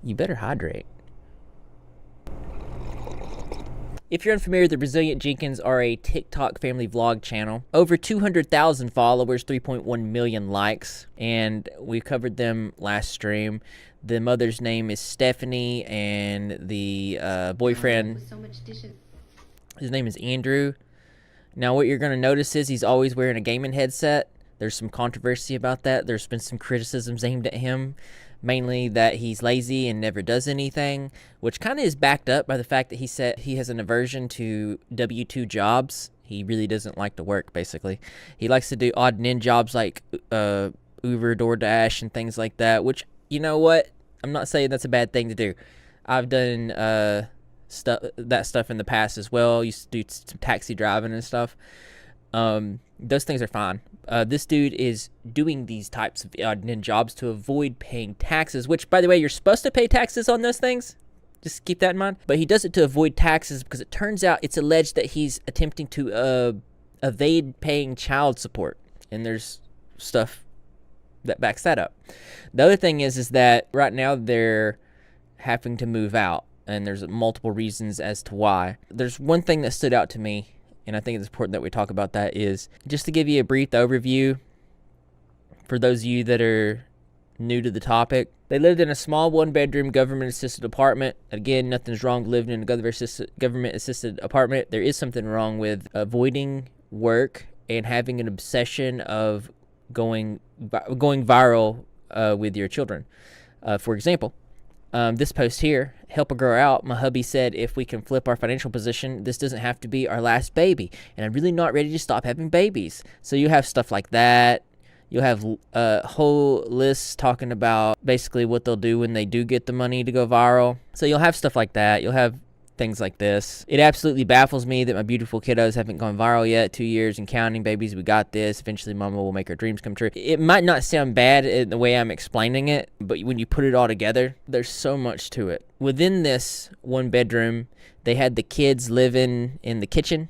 You better hydrate. If you're unfamiliar, the Brazilian Jenkins are a TikTok family vlog channel. Over 200,000 followers, 3.1 million likes, and we covered them last stream. The mother's name is Stephanie, and the boyfriend, his name is Andrew. Now what you're going to notice is he's always wearing a gaming headset. There's some controversy about that. There's been some criticisms aimed at him, mainly that he's lazy and never does anything, which kind of is backed up by the fact that he said he has an aversion to W-2 jobs. He really doesn't like to work, basically. He likes to do odd and end jobs like Uber, DoorDash, and things like that, which, you know what? I'm not saying that's a bad thing to do. I've done that stuff in the past as well. Used to do some taxi driving and stuff. Those things are fine. This dude is doing these types of odd and end jobs to avoid paying taxes, which, by the way, you're supposed to pay taxes on those things. Just keep that in mind. But he does it to avoid taxes because it turns out it's alleged that he's attempting to evade paying child support. And there's stuff that backs that up. The other thing is that right now they're having to move out, and there's multiple reasons as to why. There's one thing that stood out to me, and I think it's important that we talk about that, is just to give you a brief overview for those of you that are new to the topic. They lived in a small one-bedroom government-assisted apartment. Again, nothing's wrong with living in a government-assisted apartment. There is something wrong with avoiding work and having an obsession of going viral with your children. For example, this post here, help a girl out. My hubby said if we can flip our financial position, this doesn't have to be our last baby. And I'm really not ready to stop having babies. So you have stuff like that. You'll have whole lists talking about basically what they'll do when they do get the money to go viral. So you'll have stuff like that. You'll have things like this. It absolutely baffles me that my beautiful kiddos haven't gone viral yet. 2 years and counting, babies. We got this. Eventually, mama will make her dreams come true. It might not sound bad in the way I'm explaining it, but when you put it all together, there's so much to it. Within this one bedroom, they had the kids living in the kitchen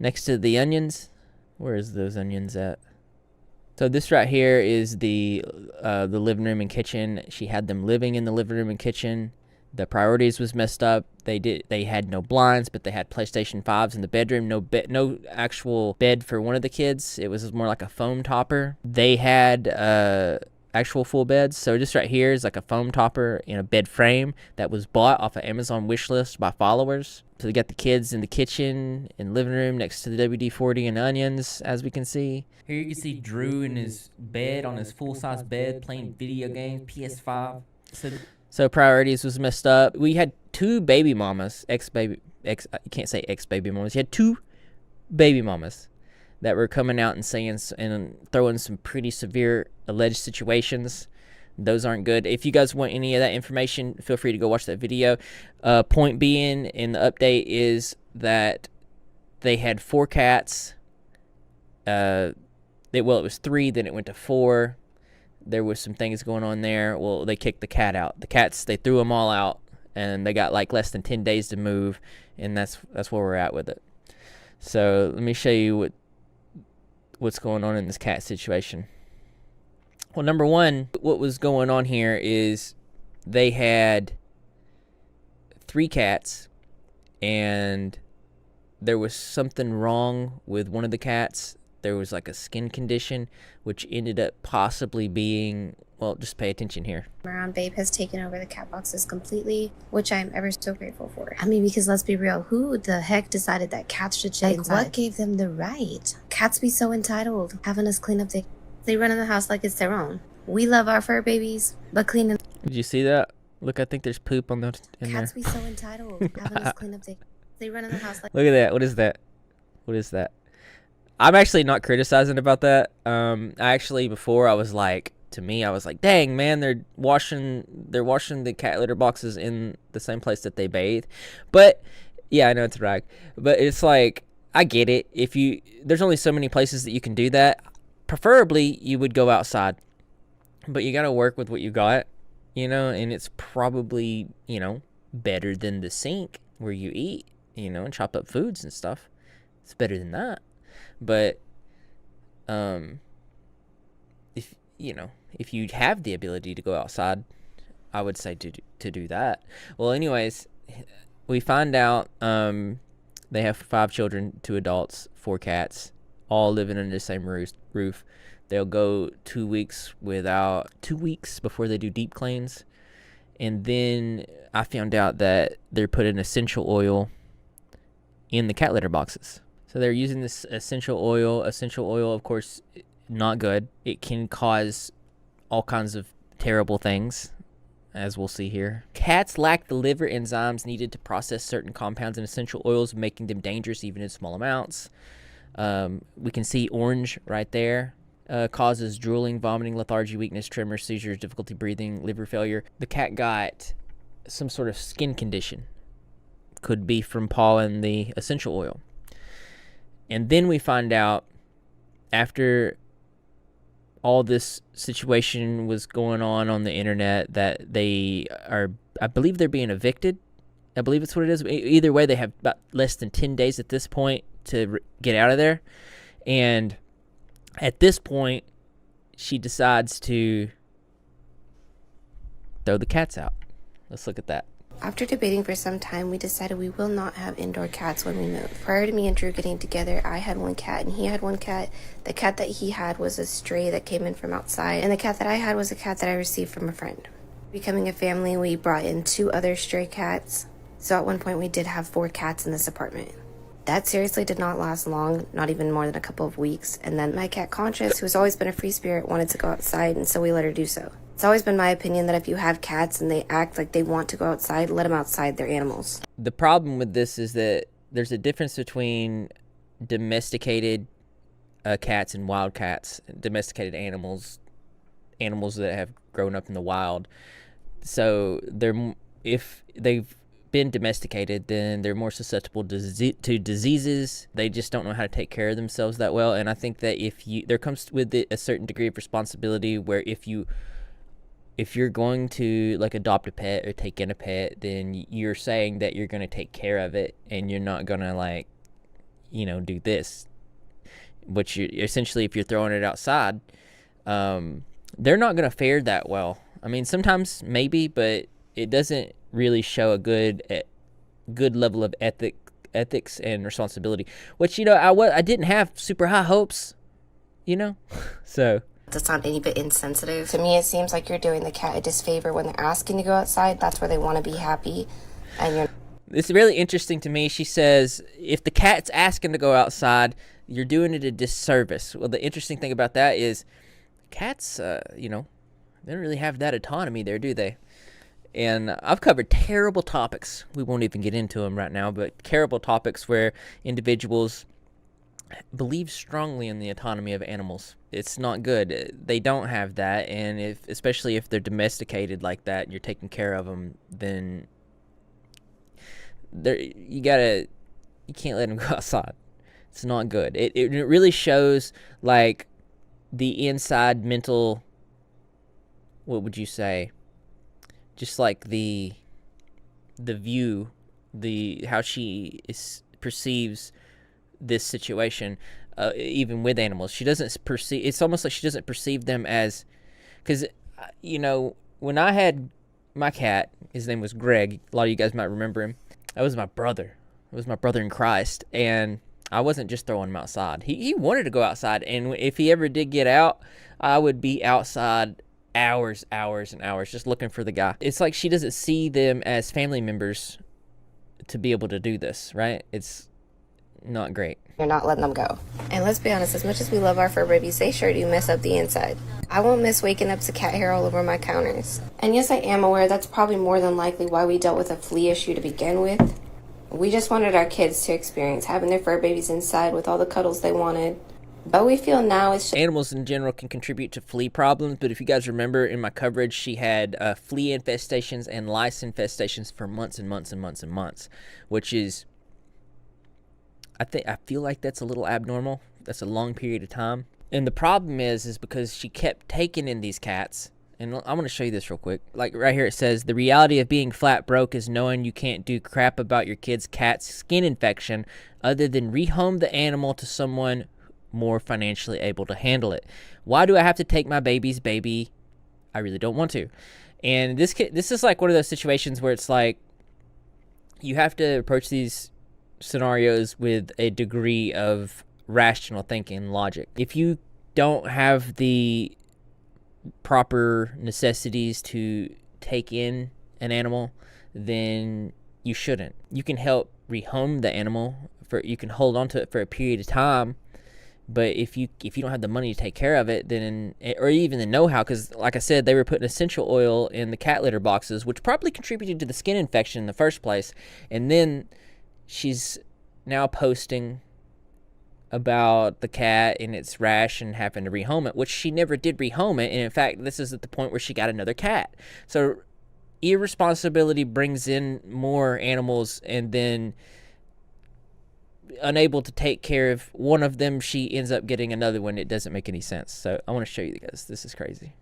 next to the onions. Where is those onions at? So this right here is the living room and kitchen. She had them living in the living room and kitchen. The priorities was messed up. They had no blinds, but they had PlayStation 5s in the bedroom. No actual bed for one of the kids. It was more like a foam topper. They had actual full beds. So this right here is like a foam topper in a bed frame that was bought off of Amazon wishlist by followers. So they got the kids in the kitchen and living room next to the WD-40 and onions, as we can see. Here you can see Drew in his bed, on his full-size bed, playing video games, PS5. So priorities was messed up. We had two baby mamas, I can't say ex-baby mamas. You had two baby mamas that were coming out and saying and throwing some pretty severe alleged situations. Those aren't good. If you guys want any of that information, feel free to go watch that video. Point being in the update is that they had 4 cats. It was 3, then it went to 4. There was some things going on there. Well, they kicked the cat out. The cats, they threw them all out, and they got like less than 10 days to move, and that's where we're at with it. So let me show you what's going on in this cat situation. Well, number one, what was going on here is they had 3 cats, and there was something wrong with one of the cats. There was like a skin condition, which ended up possibly being, well, just pay attention here. Around Babe has taken over the cat boxes completely, which I'm ever so grateful for. I mean, because let's be real, who the heck decided that cats should stay inside? What gave them the right? Cats be so entitled, having us clean up they run in the house like it's their own. We love our fur babies, but cleaning. Did you see that? Look, I think there's poop on Cats there. Be so entitled, having us clean up they run in the house like. Look at that. What is that? What is that? I'm actually not criticizing about that. Before I was like, dang man, they're washing the cat litter boxes in the same place that they bathe. But yeah, I know it's a rag, but it's like, I get it. There's only so many places that you can do that. Preferably you would go outside, but you got to work with what you got, and it's probably, better than the sink where you eat, and chop up foods and stuff. It's better than that. But if you have the ability to go outside, I would say to do that. Well, anyways, we find out they have 5 children, 2 adults, 4 cats, all living under the same roof. They'll go 2 weeks before they do deep cleans. And then I found out that they're putting essential oil in the cat litter boxes. So they're using this essential oil. Essential oil, of course, not good. It can cause all kinds of terrible things, as we'll see here. Cats lack the liver enzymes needed to process certain compounds in essential oils, making them dangerous even in small amounts. We can see orange right there. Causes drooling, vomiting, lethargy, weakness, tremors, seizures, difficulty breathing, liver failure. The cat got some sort of skin condition. Could be from pollen, the essential oil. And then we find out, after all this situation was going on the internet, that they are, I believe they're being evicted. I believe it's what it is. Either way, they have about less than 10 days at this point to get out of there. And at this point, she decides to throw the cats out. Let's look at that. After debating for some time, we decided we will not have indoor cats when we move. Prior to me and Drew getting together, I had 1 cat and he had 1 cat. The cat that he had was a stray that came in from outside, and the cat that I had was a cat that I received from a friend. Becoming a family, we brought in 2 other stray cats. So at one point, we did have 4 cats in this apartment. That seriously did not last long, not even more than a couple of weeks. And then my cat Conscious, who's always been a free spirit, wanted to go outside, and so we let her do so. It's always been my opinion that if you have cats and they act like they want to go outside, let them outside. They're animals. The problem with this is that there's a difference between domesticated cats and wild cats, domesticated animals that have grown up in the wild. So if they've been domesticated, then they're more susceptible to diseases. They just don't know how to take care of themselves that well. And I think that there comes with it a certain degree of responsibility where if you're going to like adopt a pet or take in a pet, then you're saying that you're going to take care of it and you're not going to do this. Which essentially, if you're throwing it outside, they're not going to fare that well. I mean, sometimes maybe, but it doesn't really show a good level of ethics and responsibility. Which I didn't have super high hopes, so. That's not any bit insensitive. To me, it seems like you're doing the cat a disfavor when they're asking to go outside. That's where they want to be happy, and you're. It's really interesting to me. She says, if the cat's asking to go outside, you're doing it a disservice. Well, the interesting thing about that is cats, they don't really have that autonomy there, do they? And I've covered terrible topics. We won't even get into them right now, but terrible topics where individuals believe strongly in the autonomy of animals. It's not good. They don't have that, and especially if they're domesticated like that, and you're taking care of them, then you can't let them go outside. It's not good. It really shows like the inside mental. What would you say? Just like the view, how she perceives this situation, even with animals. She doesn't perceive. It's almost like she doesn't perceive them as, because when I had my cat, his name was Greg. A lot of you guys might remember him. That was my brother. It was my brother in Christ, and I wasn't just throwing him outside. He wanted to go outside, and if he ever did get out, I would be outside hours and hours just looking for the guy. It's like she doesn't see them as family members to be able to do this, right? It's not great. You're not letting them go. And let's be honest, as much as we love our fur babies, they sure do mess up the inside. I won't miss waking up to cat hair all over my counters. And yes, I am aware that's probably more than likely why we dealt with a flea issue to begin with. We just wanted our kids to experience having their fur babies inside with all the cuddles they wanted. But we feel now it's animals in general can contribute to flea problems, but if you guys remember in my coverage, she had flea infestations and lice infestations for months and months and months and months, which is, I feel like that's a little abnormal. That's a long period of time. And the problem is because she kept taking in these cats, and I'm going to show you this real quick. Like right here it says, the reality of being flat broke is knowing you can't do crap about your kid's cat's skin infection other than rehome the animal to someone more financially able to handle it. Why do I have to take my baby's baby? I really don't want to. And this is like one of those situations where it's like you have to approach these scenarios with a degree of rational thinking and logic. If you don't have the proper necessities to take in an animal, then you shouldn't. You can help rehome the animal, you can hold on to it for a period of time, but if you don't have the money to take care of it, then, or even the know-how, because like I said, they were putting essential oil in the cat litter boxes, which probably contributed to the skin infection in the first place. And then she's now posting about the cat and its rash and having to rehome it, which she never did rehome it. And in fact, this is at the point where she got another cat. So irresponsibility brings in more animals, and then unable to take care of one of them, she ends up getting another one. It doesn't make any sense. So I want to show you guys. This is crazy.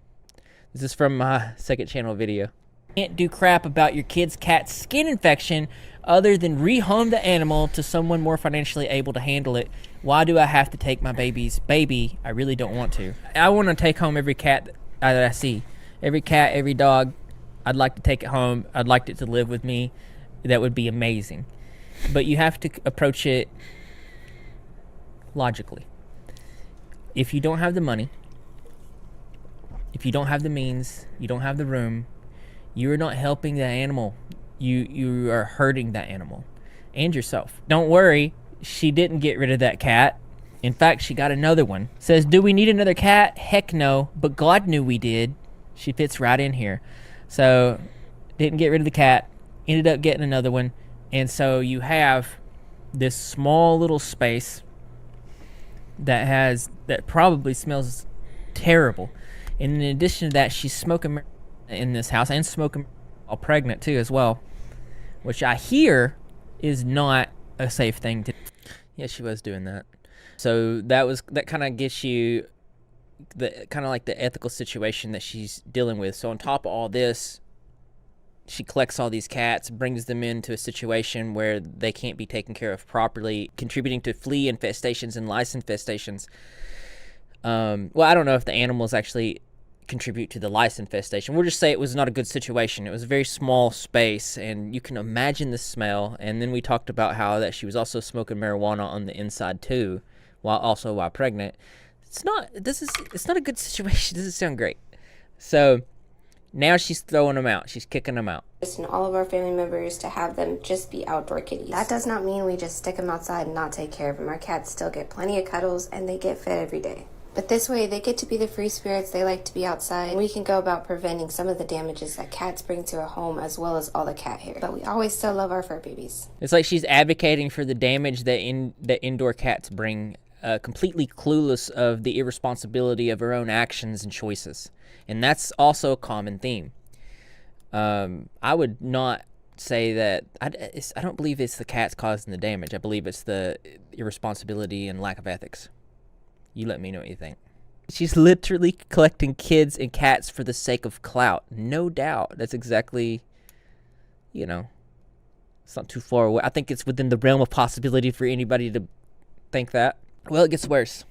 This is from my second channel video. Can't do crap about your kid's cat's skin infection other than rehome the animal to someone more financially able to handle it. Why do I have to take my baby's baby? I really don't want to. I want to take home every cat that I see. Every cat, every dog. I'd like to take it home. I'd like it to live with me. That would be amazing. But you have to approach it logically. If you don't have the money, if you don't have the means, you don't have the room, you're not helping the animal. You are hurting that animal and yourself. Don't worry, she didn't get rid of that cat. In fact, she got another one. Says, do we need another cat? Heck no, but God knew we did. She fits right in here. So, didn't get rid of the cat, ended up getting another one. And so you have this small little space that probably smells terrible. And in addition to that, she's smoking in this house and smoking while pregnant too as well, which I hear is not a safe thing to. Yeah, she was doing that. So that kind of gets you the kind of like the ethical situation that she's dealing with. So on top of all this, she collects all these cats, brings them into a situation where they can't be taken care of properly, contributing to flea infestations and lice infestations. Well, I don't know if the animals actually contribute to the lice infestation. We'll just say it was not a good situation. It was a very small space, and you can imagine the smell. And then we talked about how that she was also smoking marijuana on the inside too, while pregnant. It's not a good situation. It doesn't sound great. So now she's throwing them out. She's kicking them out. And all of our family members to have them just be outdoor kitties. That does not mean we just stick them outside and not take care of them. Our cats still get plenty of cuddles and they get fed every day. But this way, they get to be the free spirits they like to be outside, and we can go about preventing some of the damages that cats bring to a home, as well as all the cat hair. But we always still love our fur babies. It's like she's advocating for the damage that indoor cats bring, completely clueless of the irresponsibility of her own actions and choices. And that's also a common theme. I would not say that. I don't believe it's the cats causing the damage. I believe it's the irresponsibility and lack of ethics. You let me know what you think. She's literally collecting kids and cats for the sake of clout. No doubt. That's exactly, it's not too far away. I think it's within the realm of possibility for anybody to think that. Well, it gets worse.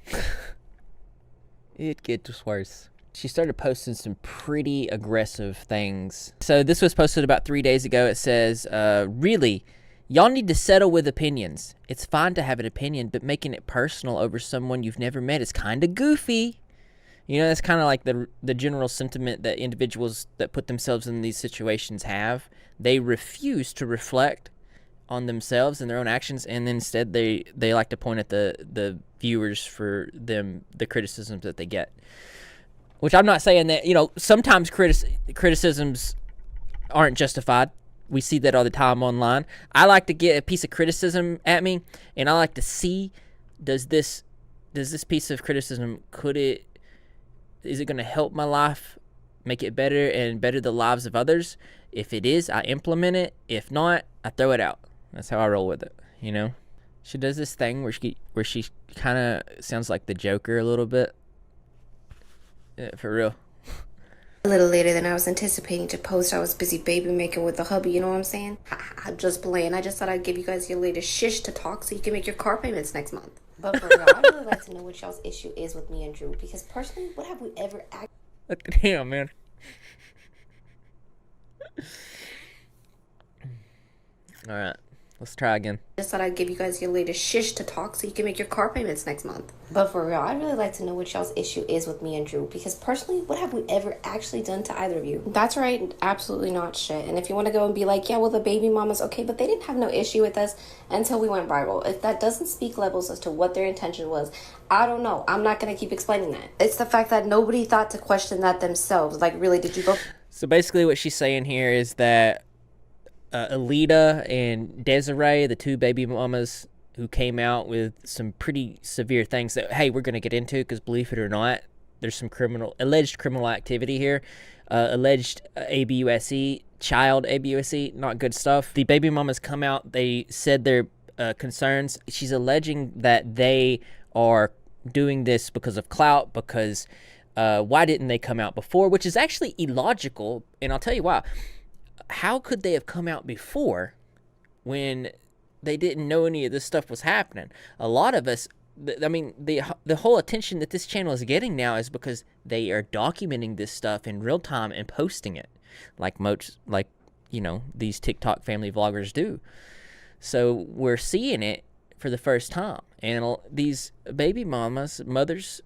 It gets worse. She started posting some pretty aggressive things. So this was posted about 3 days ago. It says, really, y'all need to settle with opinions. It's fine to have an opinion, but making it personal over someone you've never met is kind of goofy. That's kind of like the general sentiment that individuals that put themselves in these situations have. They refuse to reflect on themselves and their own actions, and instead they like to point at the viewers for the criticisms that they get. Which I'm not saying that, sometimes criticisms aren't justified. We see that all the time online. I like to get a piece of criticism at me, and I like to see, does this piece of criticism, is it going to help my life, make it better and better the lives of others? If it is, I implement it. If not, I throw it out. That's how I roll with it, She does this thing where she kind of sounds like the Joker a little bit. Yeah, for real. A little later than I was anticipating to post. I was busy baby making with the hubby, you know what I'm saying? I'm just playing. I just thought I'd give you guys your latest shish to talk so you can make your car payments next month. But for real, I'd really like to know what y'all's issue is with me and Drew, because personally, what have we ever Damn, man. All right, let's try again. Just thought I'd give you guys your latest shish to talk so you can make your car payments next month. But for real, I'd really like to know what y'all's issue is with me and Drew, because personally, what have we ever actually done to either of you? That's right, absolutely not shit. And if you want to go and be like, yeah, well, the baby mama's okay, but they didn't have no issue with us until we went viral. If that doesn't speak levels as to what their intention was, I don't know. I'm not going to keep explaining that. It's the fact that nobody thought to question that themselves. Like, really, did you go? So basically what she's saying here is that Alita and Desiree, the two baby mamas who came out with some pretty severe things that, hey, we're going to get into, because believe it or not, there's some alleged criminal activity here. Alleged ABUSE, child ABUSE, not good stuff. The baby mamas come out, they said their concerns. She's alleging that they are doing this because of clout, because why didn't they come out before, which is actually illogical, and I'll tell you why. How could they have come out before when they didn't know any of this stuff was happening? A lot of us, I mean, the whole attention that this channel is getting now is because they are documenting this stuff in real time and posting it, like you know, these TikTok family vloggers do. So we're seeing it for the first time, and these baby mamas, mothers,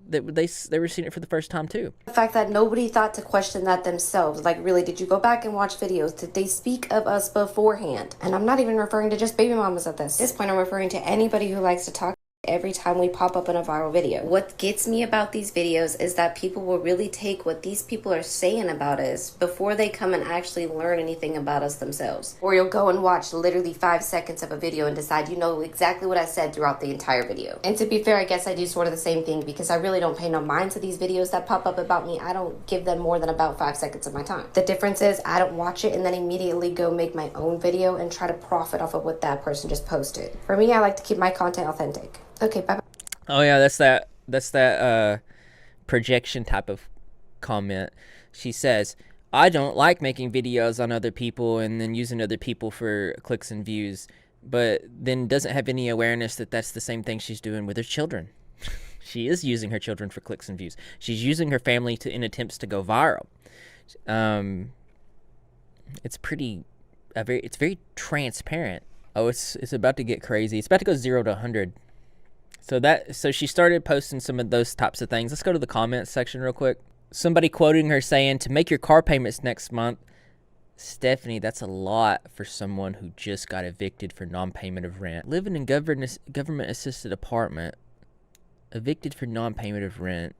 they were seeing it for the first time too. The fact that nobody thought to question that themselves. Like, really, did you go back and watch videos? Did they speak of us beforehand? And I'm not even referring to just baby mamas at this point. I'm referring to anybody who likes to talk every time we pop up in a viral video. What gets me about these videos is that people will really take what these people are saying about us before they come and actually learn anything about us themselves. Or you'll go and watch literally 5 seconds of a video and decide you know exactly what I said throughout the entire video. And to be fair, I guess I do sort of the same thing, because I really don't pay no mind to these videos that pop up about me. I don't give them more than about 5 seconds of my time. The difference is I don't watch it and then immediately go make my own video and try to profit off of what that person just posted. For me, I like to keep my content authentic. Okay, bye-bye. Oh yeah, that's that projection type of comment. She says, I don't like making videos on other people and then using other people for clicks and views, but then doesn't have any awareness that that's the same thing she's doing with her children. She is using her children for clicks and views. She's using her family in attempts to go viral. It's very transparent. Oh, it's about to get crazy. It's about to go 0 to 100. So she started posting some of those types of things. Let's go to the comments section real quick. Somebody quoting her saying, to make your car payments next month. Stephanie, that's a lot for someone who just got evicted for non-payment of rent. Living in government-assisted apartment, evicted for non-payment of rent.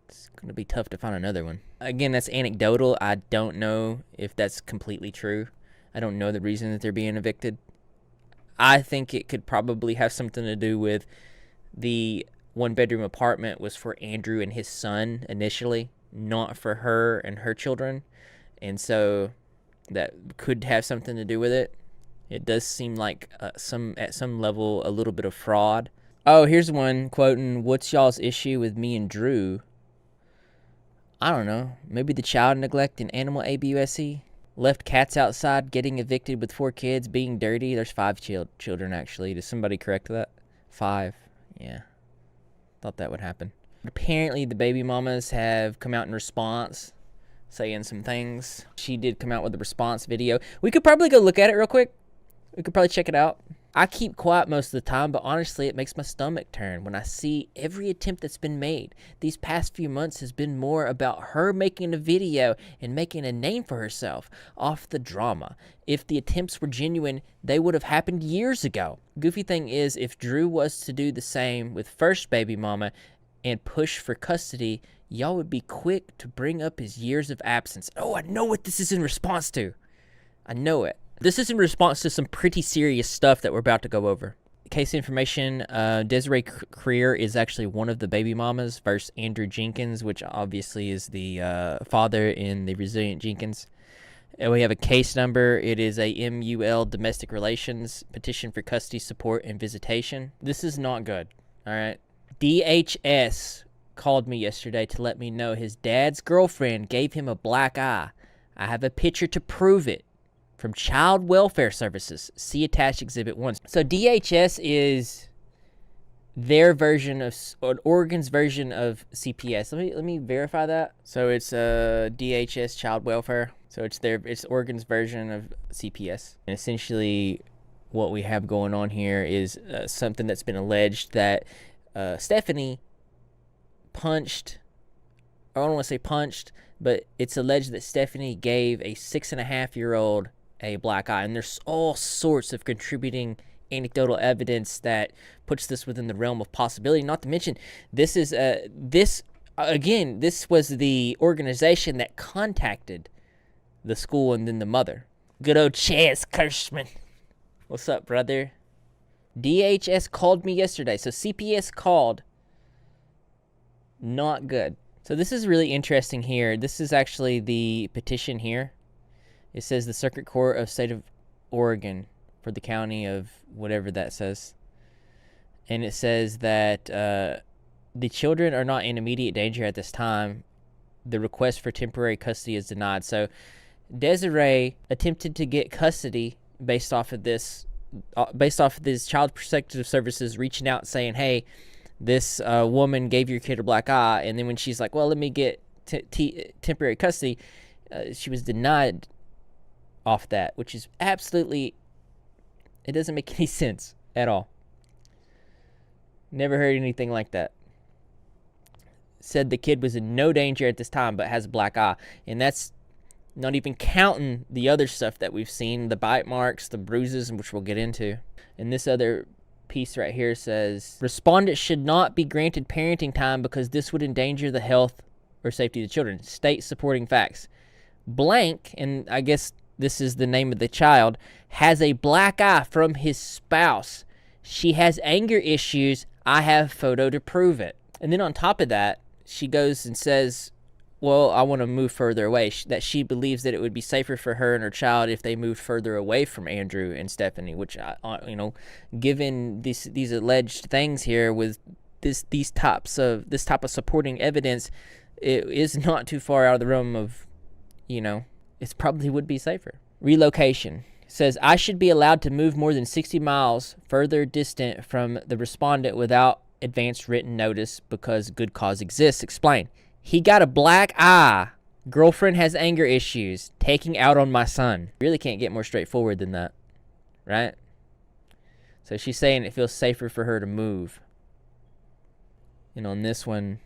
It's going to be tough to find another one. Again, that's anecdotal. I don't know if that's completely true. I don't know the reason that they're being evicted. I think it could probably have something to do with the one-bedroom apartment was for Andrew and his son initially, not for her and her children. And so that could have something to do with it. It does seem like at some level a little bit of fraud. Oh, here's one quoting, what's y'all's issue with me and Drew? I don't know. Maybe the child neglect and animal abuse. Left cats outside, getting evicted with 4 kids, being dirty. There's 5 children, actually. Does somebody correct that? 5. Yeah. Thought that would happen. Apparently, the baby mamas have come out in response, saying some things. She did come out with a response video. We could probably go look at it real quick. We could probably check it out. I keep quiet most of the time, but honestly, it makes my stomach turn when I see every attempt that's been made. These past few months has been more about her making a video and making a name for herself off the drama. If the attempts were genuine, they would have happened years ago. Goofy thing is, if Drew was to do the same with first baby mama and push for custody, y'all would be quick to bring up his years of absence. Oh, I know what this is in response to. I know it. This is in response to some pretty serious stuff that we're about to go over. Case information, Desiree Creer is actually one of the baby mamas versus Andrew Jenkins, which obviously is the father in the Resilient Jenkins. And we have a case number. It is a MUL domestic relations petition for custody support and visitation. This is not good, all right? DHS called me yesterday to let me know his dad's girlfriend gave him a black eye. I have a picture to prove it. From Child Welfare Services. See attached Exhibit 1. So DHS is their version of, or Oregon's version of CPS. Let me verify that. So it's DHS child welfare. So it's Oregon's version of CPS. And essentially what we have going on here is something that's been alleged that Stephanie punched, I don't want to say punched, but it's alleged that Stephanie gave a 6.5-year-old a black eye. And there's all sorts of contributing anecdotal evidence that puts this within the realm of possibility. Not to mention, this is this was the organization that contacted the school and then the mother. Good old Chaz Kirschman. What's up, brother? DHS called me yesterday, so CPS called. Not good. So this is really interesting here. This is actually the petition here. It says the Circuit Court of State of Oregon for the county of whatever that says. And it says that the children are not in immediate danger at this time. The request for temporary custody is denied. So Desiree attempted to get custody based off of this Child Protective Services reaching out saying, hey, this woman gave your kid a black eye. And then when she's like, well, let me get temporary custody, she was denied off that, which is absolutely, it doesn't make any sense at all. Never heard anything like that. Said the kid was in no danger at this time, but has a black eye. And that's not even counting the other stuff that we've seen, the bite marks, the bruises, which we'll get into. And this other piece right here says, respondents should not be granted parenting time because this would endanger the health or safety of the children. State supporting facts. Blank, and I guess this is the name of the child, has a black eye from his spouse. She has anger issues. I have photo to prove it. And then on top of that, she goes and says, well, I want to move further away. That she believes that it would be safer for her and her child if they moved further away from Andrew and Stephanie, which, given these alleged things here with this type of supporting evidence, it is not too far out of the realm of, it probably would be safer. Relocation. Says, I should be allowed to move more than 60 miles further distant from the respondent without advance written notice because good cause exists. Explain. He got a black eye. Girlfriend has anger issues. Taking out on my son. Really can't get more straightforward than that, right? So she's saying it feels safer for her to move. And on this one,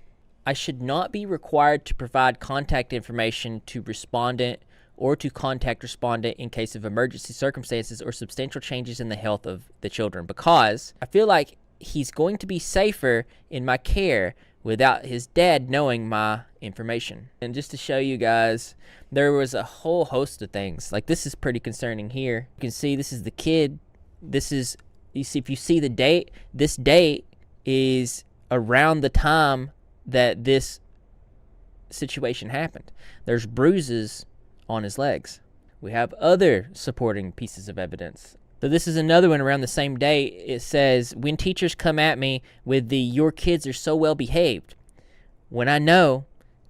I should not be required to provide contact information to respondent or to contact respondent in case of emergency circumstances or substantial changes in the health of the children, because I feel like he's going to be safer in my care without his dad knowing my information. And just to show you guys, there was a whole host of things. Like, this is pretty concerning here. You can see this is the kid. This is, if you see the date, this date is around the time that this situation happened. There's bruises on his legs. We have other supporting pieces of evidence. So this is another one around the same day. It says, when teachers come at me with the your kids are so well behaved, when I know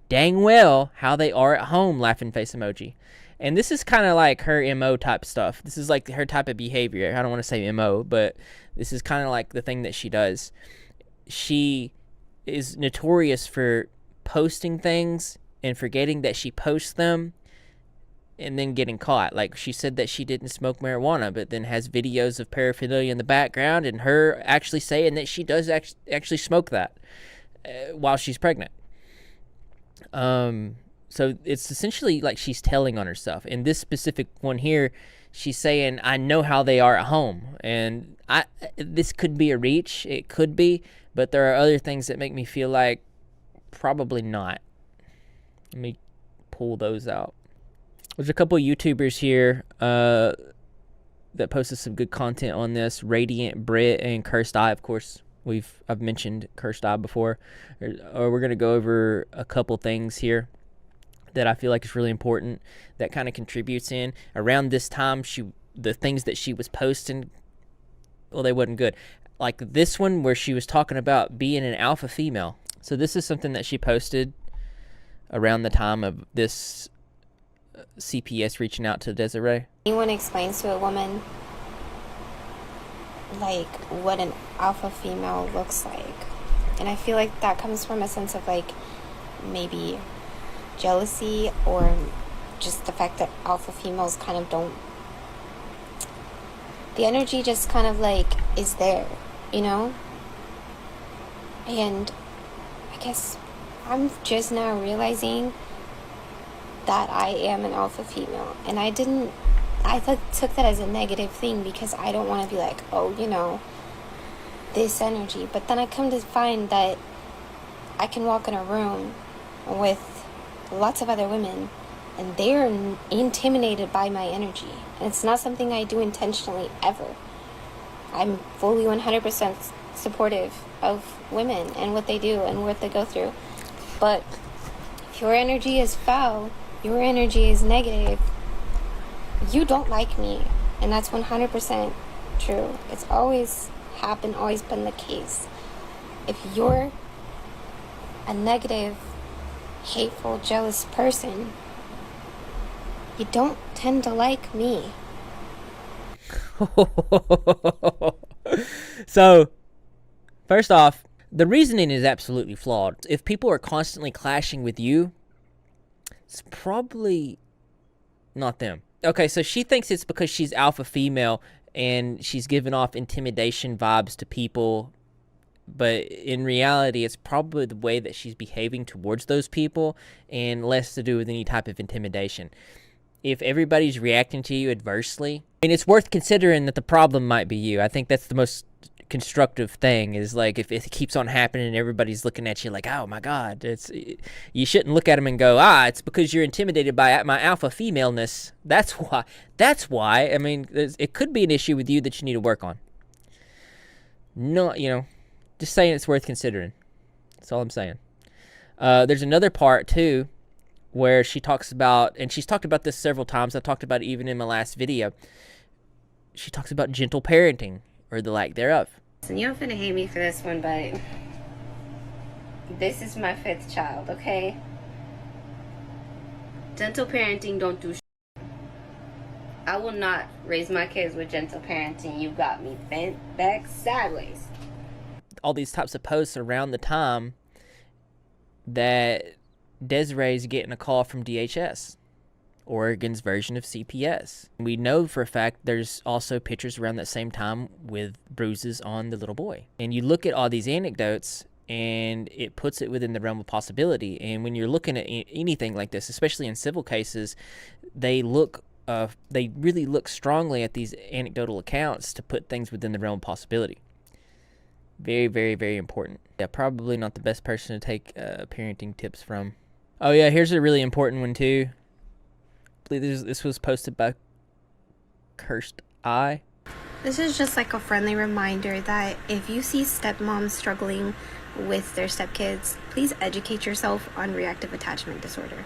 dang well how they are at home, laughing face emoji. And this is kind of like her MO type stuff. This is like her type of behavior. I don't want to say MO, but this is kind of like the thing that she does. She is notorious for posting things and forgetting that she posts them and then getting caught. Like, she said that she didn't smoke marijuana, but then has videos of paraphernalia in the background and her actually saying that she does actually smoke that while she's pregnant. So it's essentially like she's telling on herself. In this specific one here, she's saying, I know how they are at home. And this could be a reach. It could be. But there are other things that make me feel like probably not. Let me pull those out. There's a couple of YouTubers here that posted some good content on this. Radiant Brit and Cursed Eye, of course. I've mentioned Cursed Eye before. We're going to go over a couple things here that I feel like is really important that kind of contributes in. Around this time, the things that she was posting, well, they wasn't good. Like this one where she was talking about being an alpha female. So this is something that she posted around the time of this CPS reaching out to Desiree. Anyone explains to a woman like what an alpha female looks like. And I feel like that comes from a sense of like maybe jealousy, or just the fact that alpha females kind of don't, the energy just kind of like is there, you know? And I guess I'm just now realizing that I am an alpha female. And I took that as a negative thing because I don't want to be like, oh, you know, this energy. But then I come to find that I can walk in a room with lots of other women and they're intimidated by my energy. And it's not something I do intentionally ever. I'm fully 100% supportive of women and what they do and what they go through. But if your energy is foul, your energy is negative, you don't like me. And that's 100% true. It's always happened, always been the case. If you're a negative, hateful, jealous person, you don't tend to like me. So, first off, the reasoning is absolutely flawed. If people are constantly clashing with you, it's probably not them. Okay, so she thinks it's because she's alpha female and she's giving off intimidation vibes to people, but in reality, it's probably the way that she's behaving towards those people and less to do with any type of intimidation. If everybody's reacting to you adversely, and it's worth considering that the problem might be you. I think that's the most constructive thing, is like if it keeps on happening and everybody's looking at you like, oh my God, you shouldn't look at them and go, it's because you're intimidated by my alpha femaleness. That's why. I mean, it could be an issue with you that you need to work on. No, just saying it's worth considering. That's all I'm saying. There's another part too, where she talks about, and she's talked about this several times, I talked about it even in my last video, she talks about gentle parenting, or the lack thereof. And you're finna hate me for this one, but this is my 5th child, okay? Gentle parenting don't do I will not raise my kids with gentle parenting. You got me bent back sideways. All these types of posts around the time that Desiree's getting a call from DHS, Oregon's version of CPS. We know for a fact there's also pictures around that same time with bruises on the little boy. And you look at all these anecdotes and it puts it within the realm of possibility. And when you're looking at anything like this, especially in civil cases, they really look strongly at these anecdotal accounts to put things within the realm of possibility. Very, very, very important. Yeah, probably not the best person to take parenting tips from. Oh yeah, here's a really important one too. I believe this was posted by Cursed Eye. This is just like a friendly reminder that if you see stepmoms struggling with their stepkids, please educate yourself on reactive attachment disorder.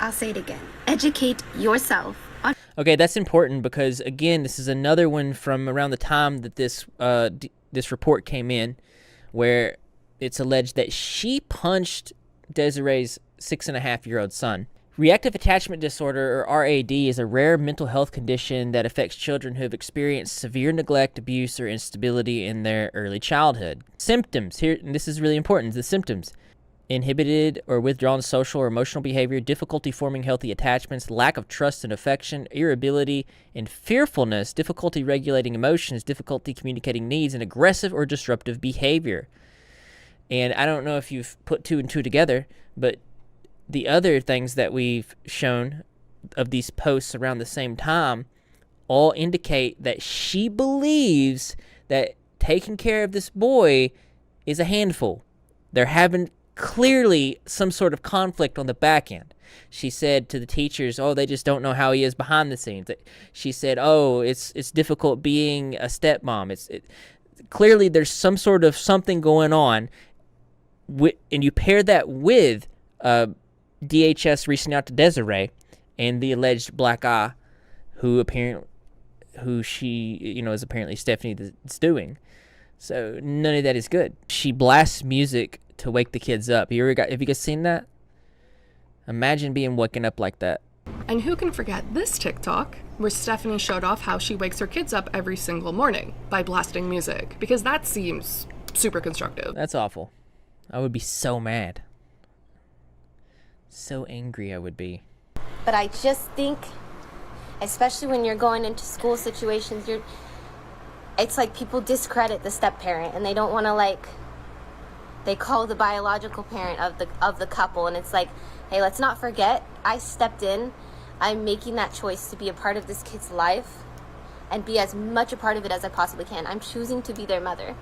I'll say it again. Educate yourself on... Okay, that's important because, again, this is another one from around the time that this report came in, where it's alleged that she punched Desiree's 6.5-year-old son. Reactive attachment disorder, or RAD, is a rare mental health condition that affects children who have experienced severe neglect, abuse, or instability in their early childhood. Symptoms, here, and this is really important, the symptoms: inhibited or withdrawn social or emotional behavior, difficulty forming healthy attachments, lack of trust and affection, irritability and fearfulness, difficulty regulating emotions, difficulty communicating needs, and aggressive or disruptive behavior. And I don't know if you've put 2 and 2 together, but the other things that we've shown of these posts around the same time all indicate that she believes that taking care of this boy is a handful. They're having clearly some sort of conflict on the back end. She said to the teachers, they just don't know how he is behind the scenes. She said, it's difficult being a stepmom. Clearly there's some sort of something going on, and you pair that with DHS reaching out to Desiree and the alleged black eye, who she is apparently Stephanie that's doing. So none of that is good. She blasts music to wake the kids up. Have you guys seen that? Imagine being woken up like that. And who can forget this TikTok, where Stephanie showed off how she wakes her kids up every single morning by blasting music, because that seems super constructive. That's awful. I would be so mad. So angry I would be. But I just think, especially when you're going into school situations, it's like people discredit the step-parent, and they don't want to, they call the biological parent of the couple, and it's like, hey, let's not forget, I stepped in. I'm making that choice to be a part of this kid's life and be as much a part of it as I possibly can. I'm choosing to be their mother.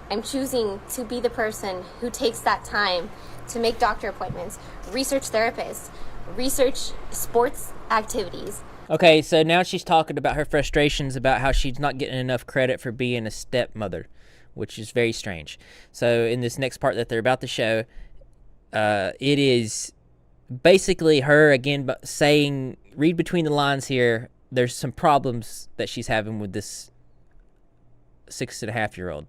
I'm choosing to be the person who takes that time to make doctor appointments, research therapists, research sports activities. Okay, so now she's talking about her frustrations about how she's not getting enough credit for being a stepmother, which is very strange. So in this next part that they're about to show, it is basically her again saying, read between the lines here, there's some problems that she's having with this 6.5-year-old.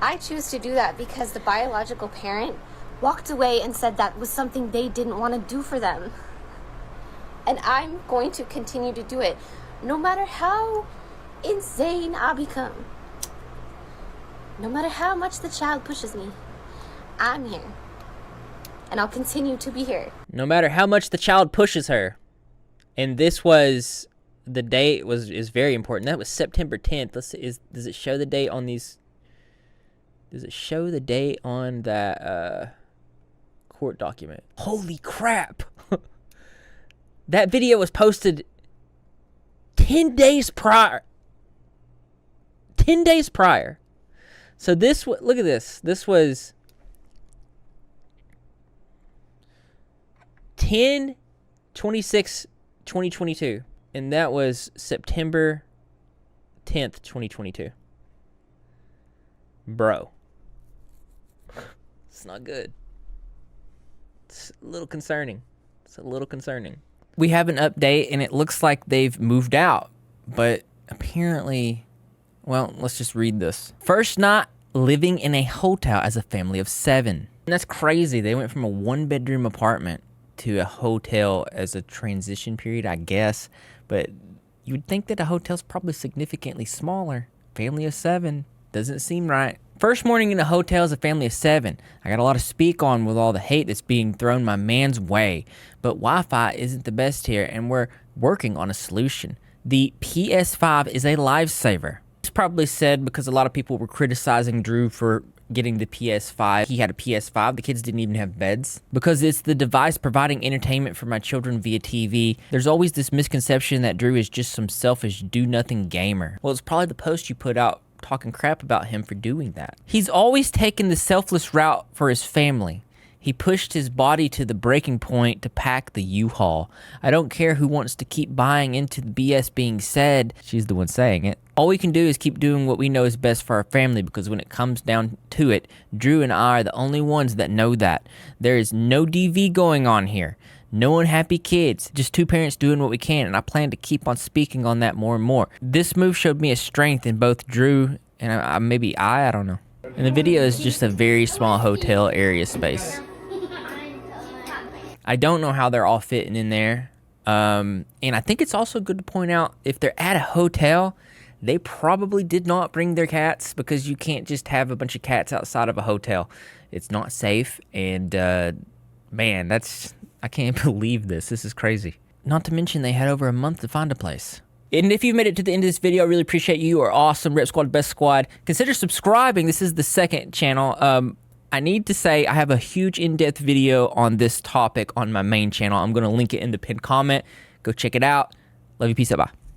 I choose to do that because the biological parent walked away and said that was something they didn't want to do for them. And I'm going to continue to do it, no matter how insane I become. No matter how much the child pushes me, I'm here. And I'll continue to be here. No matter how much the child pushes her. And this was, the date is very important. That was September 10th. Let's see, does it show the date on these? Does it show the date on that court document? Holy crap. That video was posted 10 days prior. 10 days prior. So this, look at this. This was 10/26/2022. And that was September 10th, 2022. Bro. It's not good. It's a little concerning. It's a little concerning. We have an update, and it looks like they've moved out. But apparently, well, let's just read this. First night living in a hotel as a family of 7. And that's crazy. They went from a 1-bedroom apartment to a hotel as a transition period, I guess. But you would think that a hotel's probably significantly smaller. Family of 7. Doesn't seem right. First morning in a hotel as a family of 7. I got a lot to speak on with all the hate that's being thrown my man's way. But Wi-Fi isn't the best here, and we're working on a solution. The PS5 is a lifesaver. It's probably said because a lot of people were criticizing Drew for getting the PS5. He had a PS5. The kids didn't even have beds. Because it's the device providing entertainment for my children via TV. There's always this misconception that Drew is just some selfish do-nothing gamer. Well, it's probably the post you put out talking crap about him for doing that. He's always taken the selfless route for his family. He pushed his body to the breaking point to pack the U-Haul. I don't care who wants to keep buying into the BS being said. She's the one saying it. All we can do is keep doing what we know is best for our family, because when it comes down to it, Drew and I are the only ones that know that. There is no DV going on here. No unhappy kids, just two parents doing what we can, and I plan to keep on speaking on that more and more. This move showed me a strength in both Drew and I don't know. And the video is just a very small hotel area space. I don't know how they're all fitting in there. And I think it's also good to point out, if they're at a hotel, they probably did not bring their cats, because you can't just have a bunch of cats outside of a hotel. It's not safe, and man, I can't believe this. This is crazy. Not to mention they had over a month to find a place. And if you've made it to the end of this video, I really appreciate you. You are awesome. Rep Squad, best squad. Consider subscribing. This is the second channel. I need to say I have a huge in-depth video on this topic on my main channel. I'm going to link it in the pinned comment. Go check it out. Love you. Peace out. Bye.